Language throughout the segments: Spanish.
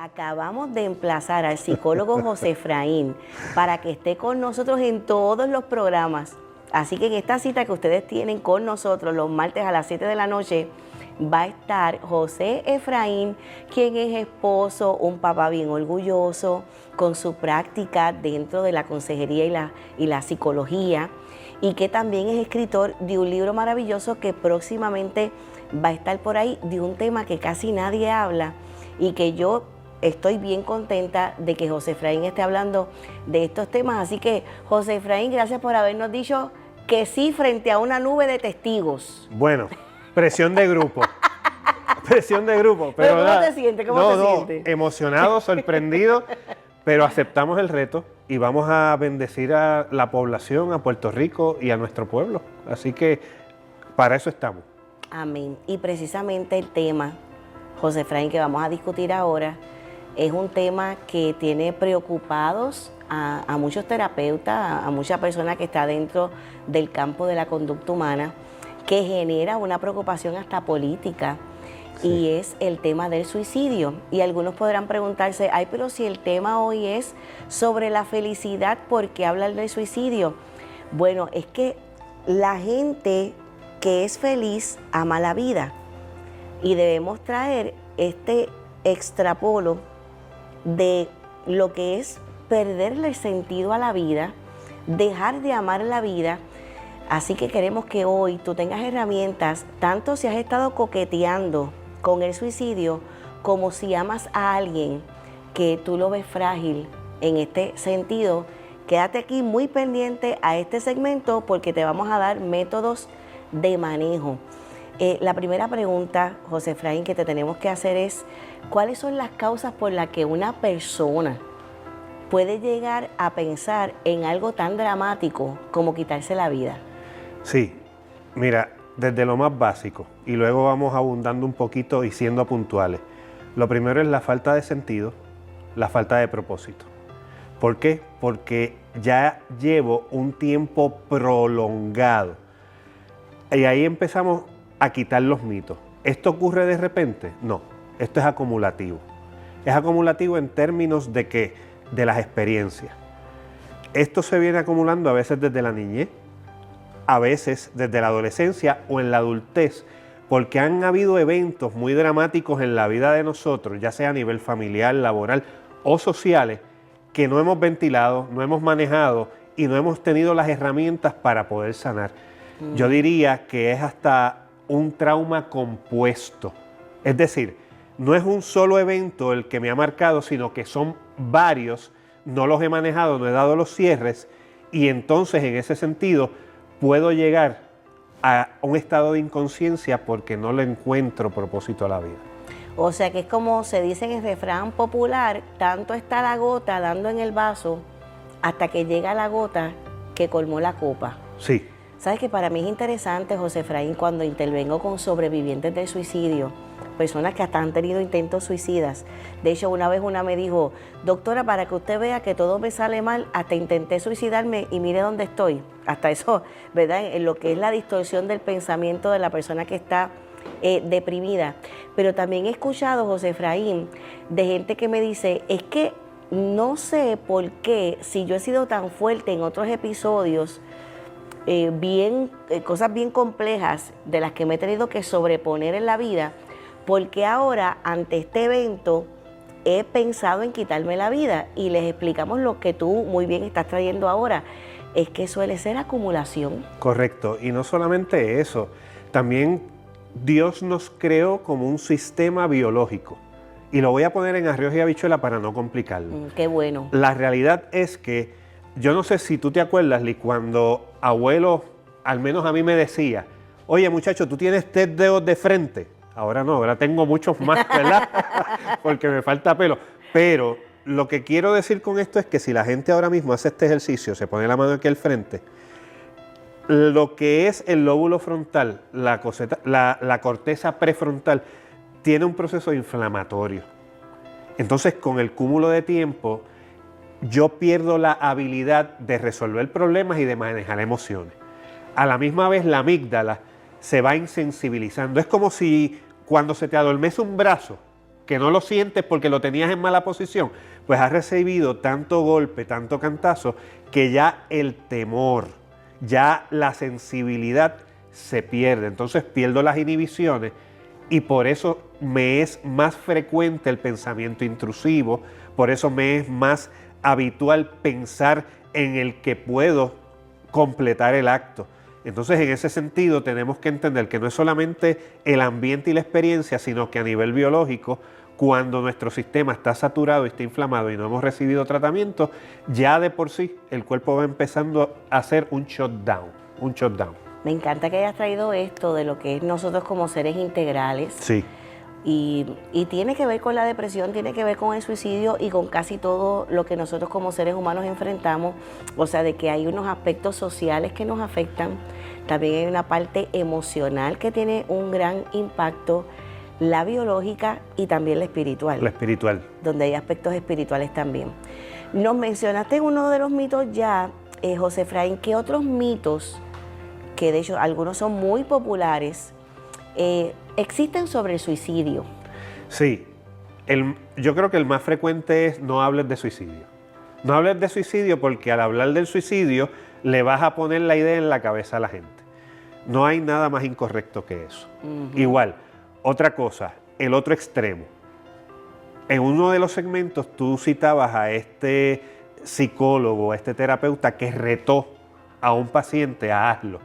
Acabamos de emplazar al psicólogo José Efraín para que esté con nosotros en todos los programas. Así que en esta cita que ustedes tienen con nosotros los martes a las 7 de la noche, va a estar José Efraín, quien es esposo, un papá bien orgulloso, con su práctica dentro de la consejería y la psicología, y que también es escritor de un libro maravilloso que próximamente va a estar por ahí, de un tema que casi nadie habla y que yo estoy bien contenta de que José Efraín esté hablando de estos temas. Así que, José Efraín, gracias por habernos dicho que sí frente a una nube de testigos. Bueno, presión de grupo. Presión de grupo. Pero ¿cómo te sientes? ¿Cómo te sientes? Emocionado, sorprendido, pero aceptamos el reto y vamos a bendecir a la población, a Puerto Rico y a nuestro pueblo. Así que para eso estamos. Amén. Y precisamente el tema, José Efraín, que vamos a discutir ahora, es un tema que tiene preocupados a muchos terapeutas, a muchas personas que están dentro del campo de la conducta humana, que genera una preocupación hasta política, sí. Y es el tema del suicidio. Y algunos podrán preguntarse, ay, pero si el tema hoy es sobre la felicidad, ¿por qué hablar del suicidio? Bueno, es que la gente que es feliz ama la vida y debemos traer este extrapolo de lo que es perderle el sentido a la vida, dejar de amar la vida. Así que queremos que hoy tú tengas herramientas, tanto si has estado coqueteando con el suicidio, como si amas a alguien que tú lo ves frágil en este sentido. Quédate aquí muy pendiente a este segmento porque te vamos a dar métodos de manejo. La primera pregunta, José Efraín, que te tenemos que hacer es, ¿cuáles son las causas por las que una persona puede llegar a pensar en algo tan dramático como quitarse la vida? Sí, mira, desde lo más básico, y luego vamos abundando un poquito y siendo puntuales. Lo primero es la falta de sentido, la falta de propósito. ¿Por qué? Porque ya llevo un tiempo prolongado. Y ahí empezamos a quitar los mitos. ¿Esto ocurre de repente? No, esto es acumulativo. Es acumulativo en términos de que, de las experiencias. Esto se viene acumulando a veces desde la niñez, a veces desde la adolescencia o en la adultez, porque han habido eventos muy dramáticos en la vida de nosotros, ya sea a nivel familiar, laboral o sociales, que no hemos ventilado, no hemos manejado y no hemos tenido las herramientas para poder sanar. Yo diría que es hasta un trauma compuesto. Es decir, no es un solo evento el que me ha marcado, sino que son varios, no los he manejado, no he dado los cierres y entonces en ese sentido puedo llegar a un estado de inconsciencia porque no le encuentro propósito a la vida. O sea que es como se dice en el refrán popular, tanto está la gota dando en el vaso hasta que llega la gota que colmó la copa. Sí. Sabes que para mí es interesante, José Efraín, cuando intervengo con sobrevivientes del suicidio, personas que hasta han tenido intentos suicidas. De hecho, una vez una me dijo, doctora, para que usted vea que todo me sale mal, hasta intenté suicidarme y mire dónde estoy. Hasta eso, ¿verdad? En lo que es la distorsión del pensamiento de la persona que está deprimida. Pero también he escuchado, José Efraín, de gente que me dice, es que no sé por qué, si yo he sido tan fuerte en otros episodios, cosas bien complejas de las que me he tenido que sobreponer en la vida, porque ahora ante este evento he pensado en quitarme la vida. Y les explicamos lo que tú muy bien estás trayendo ahora, es que suele ser acumulación. Correcto, y no solamente eso, también Dios nos creó como un sistema biológico. Y lo voy a poner en arroz y habichuela para no complicarlo. Qué bueno. La realidad es que, yo no sé si tú te acuerdas, Liz, cuando abuelo, al menos a mí me decía, oye muchacho, tú tienes 3 dedos de frente. Ahora no, ahora tengo muchos más, ¿verdad? Porque me falta pelo. Pero lo que quiero decir con esto es que si la gente ahora mismo hace este ejercicio, se pone la mano aquí al frente, lo que es el lóbulo frontal, la corteza prefrontal, tiene un proceso inflamatorio. Entonces, con el cúmulo de tiempo, yo pierdo la habilidad de resolver problemas y de manejar emociones. A la misma vez, la amígdala se va insensibilizando. Es como si cuando se te adormece un brazo, que no lo sientes porque lo tenías en mala posición, pues has recibido tanto golpe, tanto cantazo, que ya el temor, ya la sensibilidad se pierde. Entonces pierdo las inhibiciones y por eso me es más frecuente el pensamiento intrusivo, por eso me es más habitual pensar en el que puedo completar el acto. Entonces, en ese sentido, tenemos que entender que no es solamente el ambiente y la experiencia, sino que a nivel biológico, cuando nuestro sistema está saturado y está inflamado y no hemos recibido tratamiento, ya de por sí el cuerpo va empezando a hacer un shutdown, un shutdown. Me encanta que hayas traído esto de lo que es nosotros como seres integrales. Sí. Y tiene que ver con la depresión, tiene que ver con el suicidio y con casi todo lo que nosotros como seres humanos enfrentamos. O sea, de que hay unos aspectos sociales que nos afectan, también hay una parte emocional que tiene un gran impacto, la biológica y también la espiritual. La espiritual. Donde hay aspectos espirituales también. Nos mencionaste uno de los mitos ya, José Efraín, ¿qué otros mitos, que de hecho algunos son muy populares, existen sobre el suicidio? Sí, yo creo que el más frecuente es no hables de suicidio. No hables de suicidio porque al hablar del suicidio le vas a poner la idea en la cabeza a la gente. No hay nada más incorrecto que eso. Igual, otra cosa, el otro extremo. En uno de los segmentos tú citabas a este psicólogo, a este terapeuta que retó a un paciente a hazlo.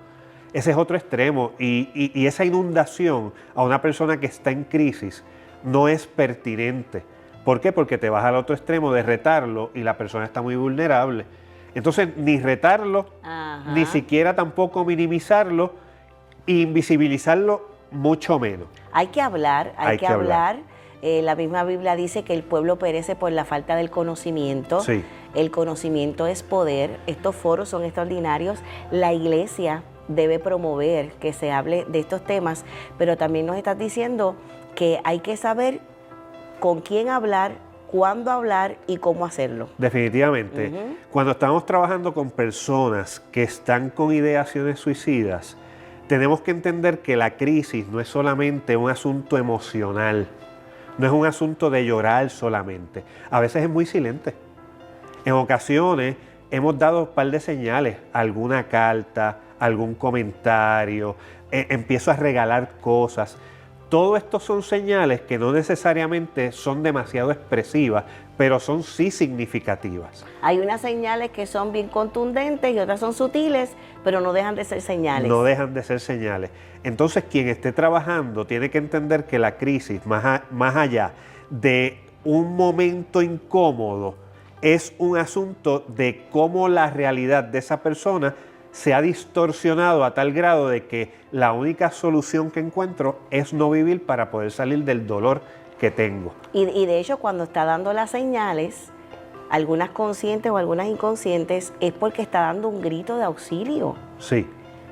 Ese es otro extremo y esa inundación a una persona que está en crisis no es pertinente. ¿Por qué? Porque te vas al otro extremo de retarlo y la persona está muy vulnerable. Entonces, ni retarlo, ni siquiera tampoco minimizarlo, e invisibilizarlo mucho menos. Hay que hablar, hay que hablar. La misma Biblia dice que el pueblo perece por la falta del conocimiento. Sí. El conocimiento es poder. Estos foros son extraordinarios. La iglesia debe promover que se hable de estos temas, pero también nos estás diciendo que hay que saber con quién hablar, cuándo hablar y cómo hacerlo. Definitivamente. Cuando estamos trabajando con personas que están con ideaciones suicidas, tenemos que entender que la crisis no es solamente un asunto emocional, no es un asunto de llorar solamente. A veces es muy silente. En ocasiones hemos dado un par de señales, alguna carta, algún comentario, empiezo a regalar cosas. Todo esto son señales que no necesariamente son demasiado expresivas, pero son sí significativas. Hay unas señales que son bien contundentes y otras son sutiles, pero no dejan de ser señales. No dejan de ser señales. Entonces, quien esté trabajando tiene que entender que la crisis, más allá de un momento incómodo, es un asunto de cómo la realidad de esa persona se ha distorsionado a tal grado de que la única solución que encuentro es no vivir para poder salir del dolor que tengo. Y de hecho, cuando está dando las señales, algunas conscientes o algunas inconscientes, es porque está dando un grito de auxilio. Sí.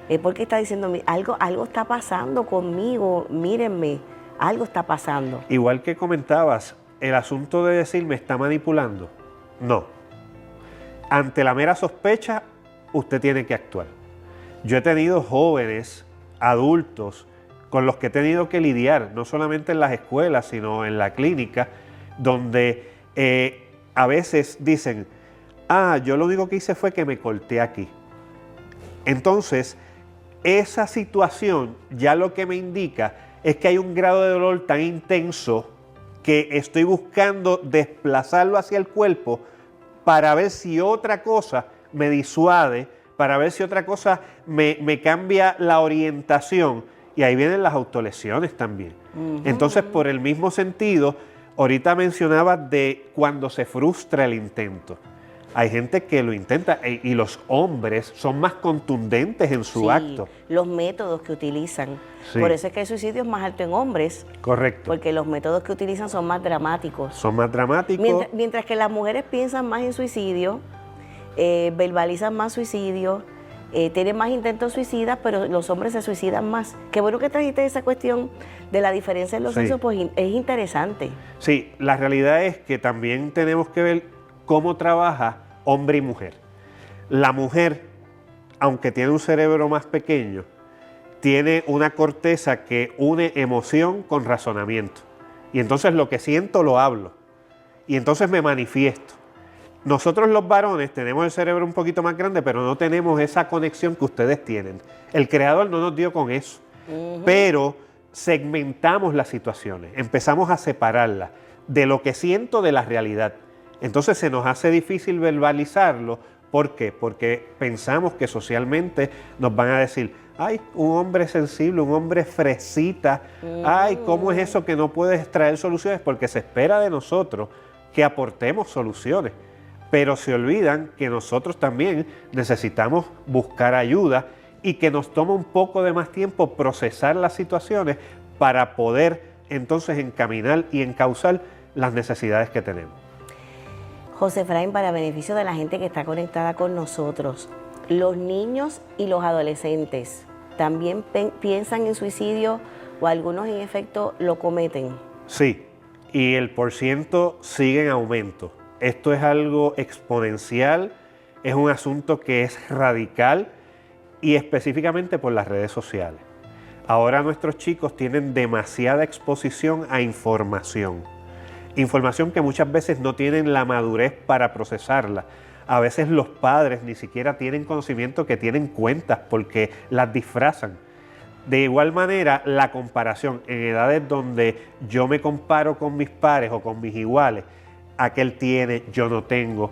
Es porque está diciendo, algo está pasando conmigo, mírenme, algo está pasando. Igual que comentabas, el asunto de decir me está manipulando, no. Ante la mera sospecha, usted tiene que actuar. Yo he tenido jóvenes, adultos, con los que he tenido que lidiar, no solamente en las escuelas, sino en la clínica, donde a veces dicen, yo lo único que hice fue que me corté aquí. Entonces, esa situación ya lo que me indica es que hay un grado de dolor tan intenso que estoy buscando desplazarlo hacia el cuerpo para ver si otra cosa me disuade, para ver si otra cosa me cambia la orientación. Y ahí vienen las autolesiones también. Entonces, por el mismo sentido, ahorita mencionabas de cuando se frustra el intento. Hay gente que lo intenta y los hombres son más contundentes en su acto. Los métodos que utilizan. Sí. Por eso es que el suicidio es más alto en hombres. Correcto. Porque los métodos que utilizan son más dramáticos. Son más dramáticos. Mientras que las mujeres piensan más en suicidio, verbalizan más suicidio, tienen más intentos suicidas, pero los hombres se suicidan más. Qué bueno que trajiste esa cuestión de la diferencia en los sexos, pues es interesante. Sí, la realidad es que también tenemos que ver cómo trabaja hombre y mujer. La mujer, aunque tiene un cerebro más pequeño, tiene una corteza que une emoción con razonamiento. Y entonces lo que siento lo hablo. Y entonces me manifiesto. Nosotros los varones tenemos el cerebro un poquito más grande, pero no tenemos esa conexión que ustedes tienen. El Creador no nos dio con eso. Pero segmentamos las situaciones, empezamos a separarlas de lo que siento de la realidad. Entonces se nos hace difícil verbalizarlo. ¿Por qué? Porque pensamos que socialmente nos van a decir, ay, un hombre sensible, un hombre fresita, ay, ¿cómo es eso que no puedes traer soluciones? Porque se espera de nosotros que aportemos soluciones, pero se olvidan que nosotros también necesitamos buscar ayuda y que nos toma un poco de más tiempo procesar las situaciones para poder entonces encaminar y encauzar las necesidades que tenemos. José Efraín, para beneficio de la gente que está conectada con nosotros, los niños y los adolescentes también piensan en suicidio o algunos en efecto lo cometen. Sí, y el porciento sigue en aumento. Esto es algo exponencial, es un asunto que es radical y específicamente por las redes sociales. Ahora nuestros chicos tienen demasiada exposición a información. Información que muchas veces no tienen la madurez para procesarla. A veces los padres ni siquiera tienen conocimiento que tienen cuentas porque las disfrazan. De igual manera, la comparación en edades donde yo me comparo con mis pares o con mis iguales, aquel tiene, yo no tengo,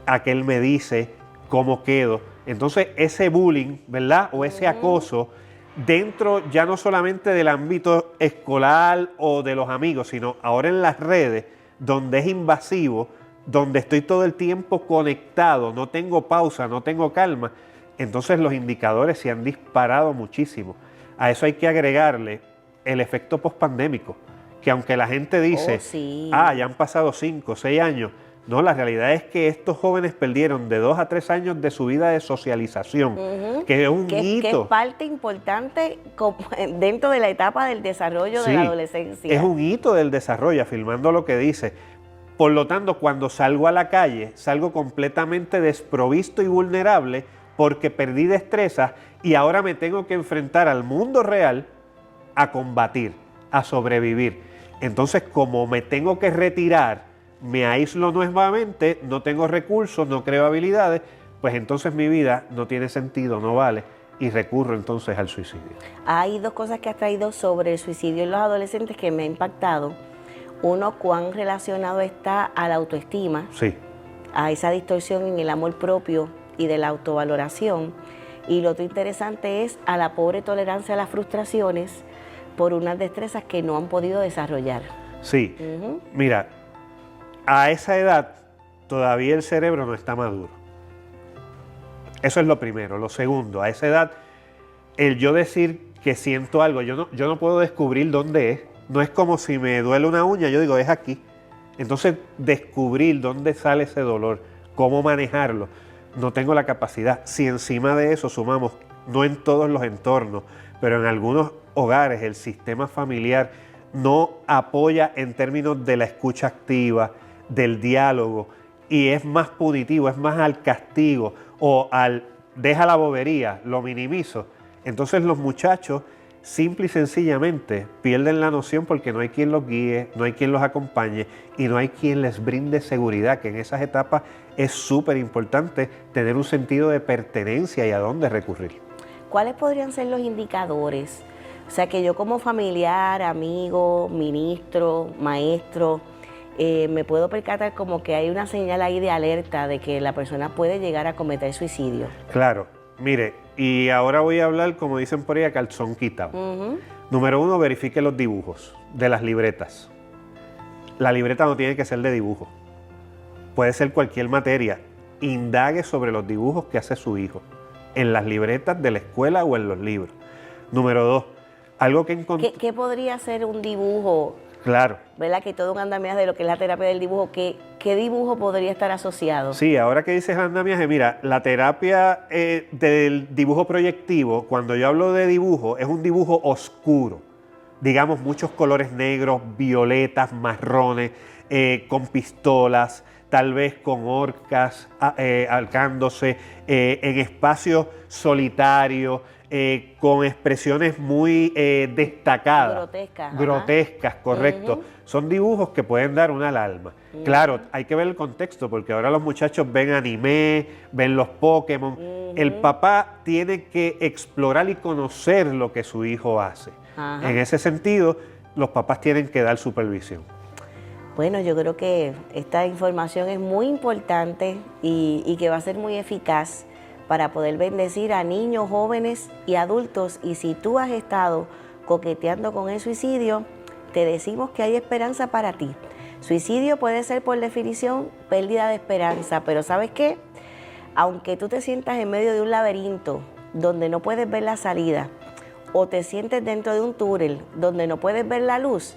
aquel me dice cómo quedo. Entonces ese bullying, ¿verdad? O ese acoso dentro ya no solamente del ámbito escolar o de los amigos, sino ahora en las redes, donde es invasivo, donde estoy todo el tiempo conectado, no tengo pausa, no tengo calma, entonces los indicadores se han disparado muchísimo. A eso hay que agregarle el efecto pospandémico, que aunque la gente dice, ya han pasado 5 o 6 años, no, la realidad es que estos jóvenes perdieron de 2 a 3 años de su vida de socialización, que es un hito. Que es parte importante dentro de la etapa del desarrollo de la adolescencia. Es un hito del desarrollo, afirmando lo que dice. Por lo tanto, cuando salgo a la calle, salgo completamente desprovisto y vulnerable porque perdí destrezas y ahora me tengo que enfrentar al mundo real a combatir, a sobrevivir. Entonces, como me tengo que retirar, me aíslo nuevamente, no tengo recursos, no creo habilidades, pues entonces mi vida no tiene sentido, no vale, y recurro entonces al suicidio. Hay 2 cosas que has traído sobre el suicidio en los adolescentes que me ha impactado. Uno, cuán relacionado está a la autoestima, a esa distorsión en el amor propio y de la autovaloración. Y lo otro interesante es a la pobre tolerancia a las frustraciones por unas destrezas que no han podido desarrollar. Sí, mira, a esa edad todavía el cerebro no está maduro. Eso es lo primero. Lo segundo, a esa edad, el yo decir que siento algo, yo no puedo descubrir dónde es. No es como si me duele una uña, yo digo, es aquí. Entonces, descubrir dónde sale ese dolor, cómo manejarlo, no tengo la capacidad. Si encima de eso sumamos, no en todos los entornos, pero en algunos hogares el sistema familiar no apoya en términos de la escucha activa, del diálogo, y es más punitivo, es más al castigo o al deja la bobería, lo minimizo. Entonces los muchachos simple y sencillamente pierden la noción porque no hay quien los guíe, no hay quien los acompañe y no hay quien les brinde seguridad, que en esas etapas es súper importante tener un sentido de pertenencia y a dónde recurrir. ¿Cuáles podrían ser los indicadores? O sea, que yo como familiar, amigo, ministro, maestro, me puedo percatar como que hay una señal ahí de alerta de que la persona puede llegar a cometer suicidio. Claro, mire, y ahora voy a hablar, como dicen por ahí, a calzón quitado. Número 1, verifique los dibujos de las libretas. La libreta no tiene que ser de dibujo. Puede ser cualquier materia. Indague sobre los dibujos que hace su hijo en las libretas de la escuela o en los libros. Número 2, algo que encontré. ¿Qué podría ser un dibujo? Claro. ¿Verdad? Que todo un andamiaje de lo que es la terapia del dibujo. ¿Qué dibujo podría estar asociado? Sí, ahora que dices andamiaje, mira, la terapia del dibujo proyectivo, cuando yo hablo de dibujo, es un dibujo oscuro. Digamos, muchos colores negros, violetas, marrones, con pistolas, tal vez con orcas ahorcándose, en espacios solitarios, con expresiones muy destacadas. Grotescas. Grotescas, correcto. Son dibujos que pueden dar una alarma. Claro, hay que ver el contexto, porque ahora los muchachos ven anime, ven los Pokémon. El papá tiene que explorar y conocer lo que su hijo hace. En ese sentido, los papás tienen que dar supervisión. Bueno, yo creo que esta información es muy importante y que va a ser muy eficaz para poder bendecir a niños, jóvenes y adultos. Y si tú has estado coqueteando con el suicidio, te decimos que hay esperanza para ti. Suicidio puede ser, por definición, pérdida de esperanza, pero ¿sabes qué? Aunque tú te sientas en medio de un laberinto donde no puedes ver la salida, o te sientes dentro de un túnel donde no puedes ver la luz,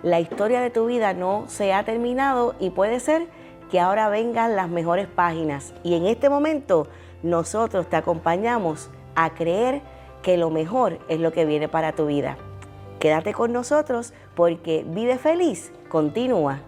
la historia de tu vida no se ha terminado y puede ser que ahora vengan las mejores páginas. Y en este momento nosotros te acompañamos a creer que lo mejor es lo que viene para tu vida. Quédate con nosotros porque Vive Feliz continúa.